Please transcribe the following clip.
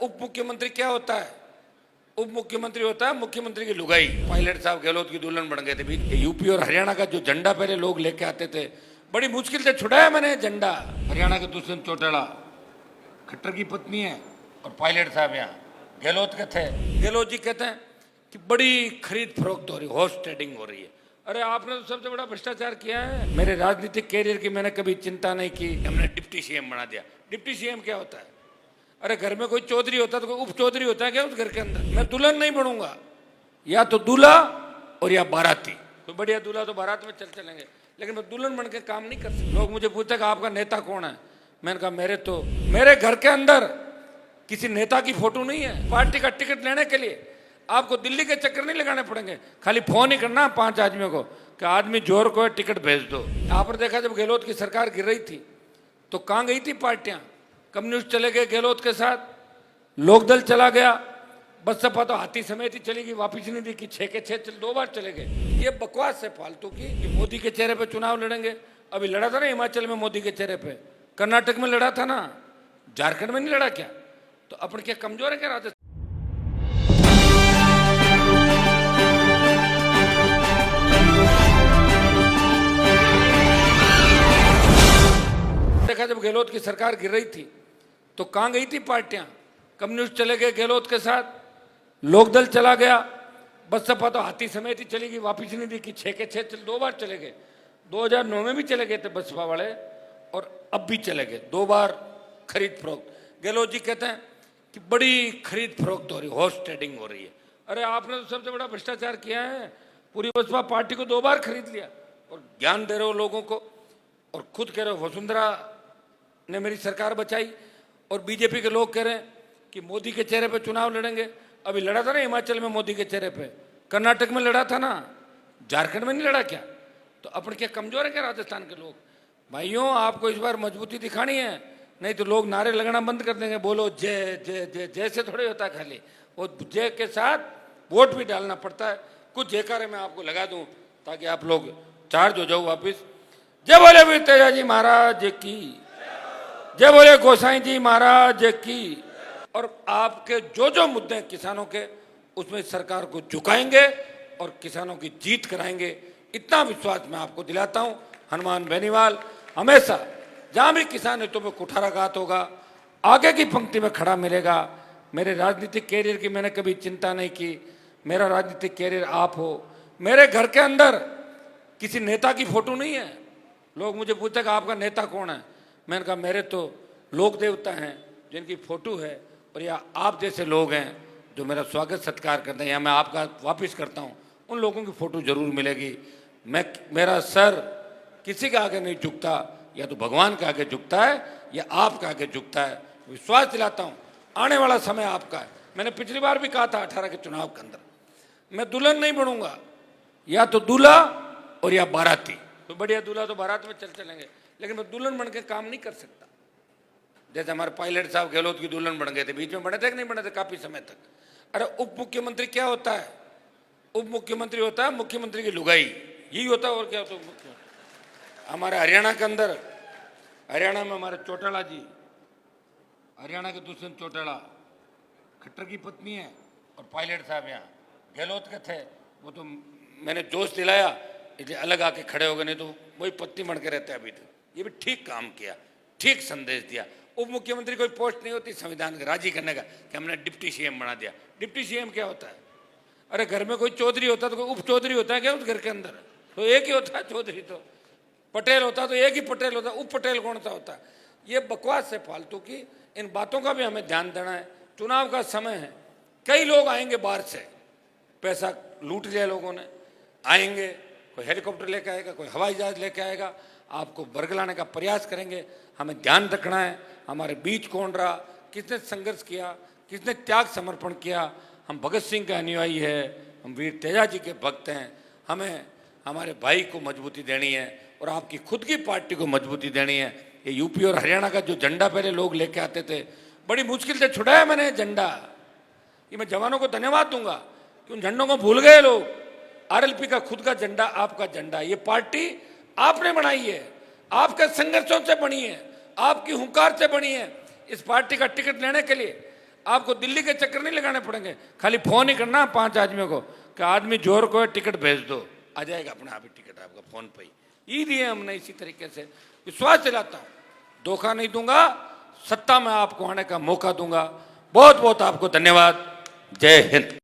उप मुख्यमंत्री क्या होता है? उप मुख्यमंत्री होता है मुख्यमंत्री की लुगाई। पायलट साहब गहलोत की दुल्हन बन गए थे। बीच यूपी और हरियाणा का जो झंडा पहले लोग लेके आते थे, बड़ी मुश्किल से छुड़ाया मैंने झंडा। हरियाणा के दुष्यंत चौटाला खट्टर की पत्नी है और पायलट साहब यहाँ गहलोत के थे। गहलोत जी कहते हैं कि बड़ी खरीद फरोख्त हो रही, हॉर्स ट्रेडिंग हो रही है। अरे आपने तो सबसे बड़ा भ्रष्टाचार किया है। मेरे राजनीतिक कैरियर की मैंने कभी चिंता नहीं की, हमने डिप्टी सीएम बना दिया। डिप्टी सीएम क्या होता है? अरे घर में कोई चौधरी होता है तो कोई उप चौधरी होता है क्या उस घर के अंदर? मैं दुल्हन नहीं बनूंगा, या तो दूल्हा और या बाराती। कोई बढ़िया दूल्हा तो बारात में चल चलेंगे, लेकिन मैं दुल्हन बन के काम नहीं कर सकता। लोग मुझे पूछते कि आपका नेता कौन है? मैंने कहा मेरे घर के अंदर किसी नेता की फोटो नहीं है। पार्टी का टिकट लेने के लिए आपको दिल्ली के चक्कर नहीं लगाने पड़ेंगे, खाली फोन ही करना 5 आदमियों को कि आदमी जोर को टिकट भेज दो। आपने देखा जब गहलोत की सरकार गिर रही थी तो कहाँ गई थी पार्टियां? कम्युनिस्ट चले गए गहलोत के साथ, लोकदल चला गया, बसपा तो हाथी समेत ही चली गई, वापिस नहीं दी कि 6 के 6 2 बार चले गए। ये बकवास है फालतू की कि मोदी के चेहरे पे चुनाव लड़ेंगे। अभी लड़ा था ना हिमाचल में मोदी के चेहरे पे, कर्नाटक में लड़ा था ना, झारखंड में नहीं लड़ा क्या? तो अपन क्या कमजोर है क्या राजस्थान? देखा जब गहलोत की सरकार गिर रही थी तो कहाँ गई थी पार्टियां? कम्युनिस्ट चले गए गहलोत के साथ, लोकदल चला गया, बसपा तो हाथी समेत ही चली गई, वापिस नहीं दी कि 6 के 6 2 बार चले गए। 2009 में भी चले गए थे बसपा वाले और अब भी चले गए 2 बार खरीद फरोख्त। गहलोत जी कहते हैं कि बड़ी खरीद फरोख्त हो रही, हॉर्स ट्रेडिंग हो रही है। अरे आपने तो सबसे बड़ा भ्रष्टाचार किया है। पूरी बसपा पार्टी को 2 बार खरीद लिया और ज्ञान दे रहे हो लोगों को, और खुद कह रहे हो वसुंधरा ने मेरी सरकार बचाई, और बीजेपी के लोग कह रहे हैं कि मोदी के चेहरे पे चुनाव लड़ेंगे। अभी लड़ा था ना हिमाचल में मोदी के चेहरे पे, कर्नाटक में लड़ा था ना, झारखंड में नहीं लड़ा क्या? तो अपन क्या कमजोर है क्या राजस्थान के लोग? भाइयों आपको इस बार मजबूती दिखानी है, नहीं तो लोग नारे लगाना बंद कर देंगे। बोलो जय जय जय, जय से थोड़े होता है, खाली वो जय के साथ वोट भी डालना पड़ता है। कुछ जयकारे मैं आपको लगा दूं ताकि आप लोग चार्ज हो जाओ वापिस। जय बोले वीर तेजाजी महाराज की, जय बोले गोसाई जी महाराज की। और आपके जो जो मुद्दे हैं किसानों के, उसमें सरकार को झुकाएंगे और किसानों की जीत कराएंगे। इतना विश्वास मैं आपको दिलाता हूं। हनुमान बेनीवाल हमेशा जहां भी किसान हितों में कुठाराघात होगा, आगे की पंक्ति में खड़ा मिलेगा। मेरे राजनीतिक कैरियर की मैंने कभी चिंता नहीं की। मेरा राजनीतिक कैरियर आप हो। मेरे घर के अंदर किसी नेता की फोटो नहीं है। लोग मुझे पूछते कि आपका नेता कौन है? मैंने कहा मेरे तो लोक देवता हैं जिनकी फोटो है, और या आप जैसे लोग हैं जो मेरा स्वागत सत्कार करते हैं, या मैं आपका वापिस करता हूं, उन लोगों की फोटो जरूर मिलेगी। मेरा सर किसी के आगे नहीं झुकता, या तो भगवान के आगे झुकता है या आपके आगे झुकता है। विश्वास दिलाता हूं आने वाला समय आपका है। मैंने पिछली बार भी कहा था 18 के चुनाव के अंदर, मैं दुल्हन नहीं बनूंगा, या तो दूल्हा और या बाराती। तो बढ़िया दूल्हा तो बारात में चल चलेंगे, लेकिन मैं दुल्हन बन के काम नहीं कर सकता। जैसे हमारे पायलट साहब गहलोत की दुल्हन बन गए थे, बीच में बने थे कि नहीं बने थे काफी समय तक। अरे उप मुख्यमंत्री क्या होता है? उप मुख्यमंत्री होता है मुख्यमंत्री की लुगाई, यही होता है। और क्या होता है? हमारे हरियाणा के अंदर, हरियाणा में हमारे चौटाला जी, हरियाणा के दुष्यंत चौटाला खट्टर की पत्नी है और पायलट साहब यहाँ गहलोत के थे। वो तो मैंने जोश दिलाया इसलिए अलग आके खड़े हो गए, नहीं तो वही पत्नी बन के रहते अभी तक। ये भी ठीक काम किया, ठीक संदेश दिया। उप मुख्यमंत्री कोई पोस्ट नहीं होती संविधान के राजी करने का कि हमने डिप्टी सीएम बना दिया। डिप्टी सीएम क्या होता है? अरे घर में कोई चौधरी होता है तो कोई उप चौधरी होता है क्या उस घर के अंदर? तो एक ही होता है चौधरी। तो पटेल होता तो एक ही पटेल होता, उप पटेल कौन सा होता है? ये बकवास है फालतू की। इन बातों का भी हमें ध्यान देना है। चुनाव का समय है, कई लोग आएंगे बाहर से, पैसा लूट लिया लोगों ने, आएंगे, कोई हेलीकॉप्टर लेके आएगा, कोई हवाई जहाज लेके आएगा, आपको बरगलाने का प्रयास करेंगे। हमें ध्यान रखना है हमारे बीच कौन रहा, किसने संघर्ष किया, किसने त्याग समर्पण किया। हम भगत सिंह के अनुयायी है, हम वीर तेजाजी के भक्त हैं। हमें हमारे भाई को मजबूती देनी है और आपकी खुद की पार्टी को मजबूती देनी है। ये यूपी और हरियाणा का जो झंडा पहले लोग लेके आते थे, बड़ी मुश्किल से छुड़ाया मैंने झंडा। ये मैं जवानों को धन्यवाद दूंगा कि उन झंडों को भूल गए लोग। आरएलपी का खुद का झंडा, आपका झंडा, ये पार्टी आपने बनाई है, आपके संघर्षों से बनी है, आपकी हुंकार से बनी है। इस पार्टी का टिकट लेने के लिए आपको दिल्ली के चक्कर नहीं लगाने पड़ेंगे, खाली फोन ही करना 5 आदमियों को कि आदमी जोर को टिकट भेज दो, आ जाएगा अपने आप ही टिकट आपका फोन पे ही दिए हमने। इसी तरीके से विश्वास दिलाता हूं, धोखा नहीं दूंगा, सत्ता में आपको आने का मौका दूंगा। बहुत बहुत आपको धन्यवाद। जय हिंद।